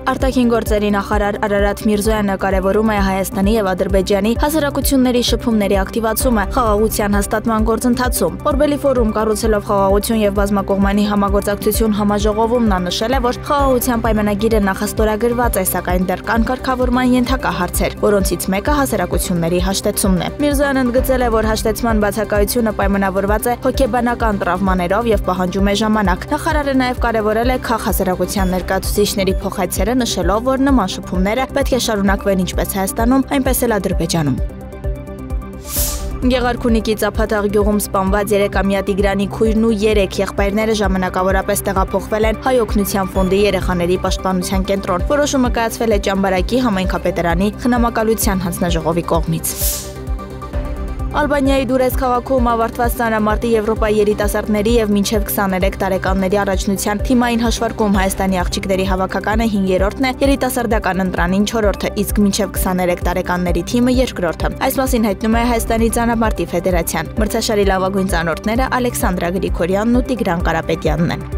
Արտաքին գործերի նախարար Արարատ Միրզոյանը կարևորում է Հայաստանի եւ Ադրբեջանի հասարակությունների շփումների ակտիվացումը խաղաղության հաստատման գործընթացում։ Օրբելի ֆորում կառուցելով խաղաղություն եւ բազմակողմանի համագործակցություն համաժողովում նա նշել է, որ խաղաղության պայմանագիրը նախաստորագրված է, սակայն դեռ կան կարգավորման ենթակա հարցեր, որոնցից մեկը հասարակությունների հաշտեցումն է։ Միրզոյանը ընդգծել է, որ հաշտեցման բացակայությունը պայմանավորված է հոգեբանական տրավմաներով եւ պահանջում է ժամանակ։ Նախարարը նաեւ կարևորել է քաղաք հասարակության ներկայացուցիչների փոխայցերը, նշելով, որ նման շփումները պետք է շարունակվեն ինչպես Հայաստանում, այնպես էլ Ադրբեջանում։ Գեղարքունիքի Ծափաթաղ գյուղում սպանված 3-ամյա Տիգրանի քույրն ու 3 եղբայրները ժամանակավորապես տեղափոխվել են Հայ օգնության ֆոնդի երեխաների պաշտպանության կենտրոն։ Որոշումը կայացվել է Ճամբարակի համայնքապետարանի խնամակալության հանձնաժողովի կողմից։ Ալբանիայի Դուրես քաղաքում ավարտված ծանրամարտի Եվրոպայի երիտասարդների եւ մինչեւ 23 տարեկանների առաջնության թիմային հաշվարկում Հայաստանի աղջիկների հավաքականը 5-րդն է, երիտասարդական ընտրանին 4-րդը, իսկ մինչեւ 23 տարեկանների թիմը 2-րդը։ Այս մասին հայտնում է Հայաստանի ծանրամարտի ֆեդերացիան։ Մրցաշարի լավագույն ծանոթները Ալեքսանդրա Գրիգորյանն ու Տիգրան Կարապետյանն են։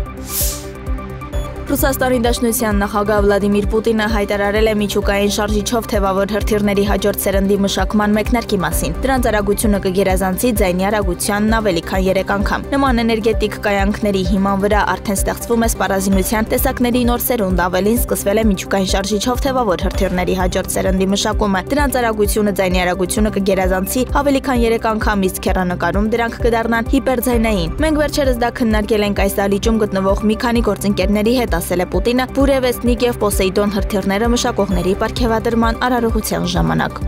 Ռուսաստանի Դաշնության նախագահ Վլադիմիր Պուտինը հայտարարել է միջուկային շարժիչով թևավոր հրթիռների հաջորդ սերնդի մշակման մեկնարկի մասին։ Դրանց արագությունը կգերազանցի ձայնի արագությանն ավելի քան 3 անգամ։ Նման էներգետիկ կայանքների հիման վրա արդեն ստեղծվում է սպառազինության տեսակների նոր սերունդ, ավելին սկսվել է միջուկային շարժիչով թևավոր հրթիռների հաջորդ սերնդի մշակումը։ Դրանց արագությունը ձայնի արագությունը կգերազանցի ավելի քան 3 անգամ, իսկ հեռանկարում դրանք կդառնան հիպերձայնային։ Մենք վերջերս դա քննարկել ենք այս դահլիճում գտնվող մի քանի գործընկերների հետ, ասել է Պուտինը Բուրևեստնիկ եւ Պոսեյդոն հրթիռները մշակողների պարգևատրման արարողության ժամանակ։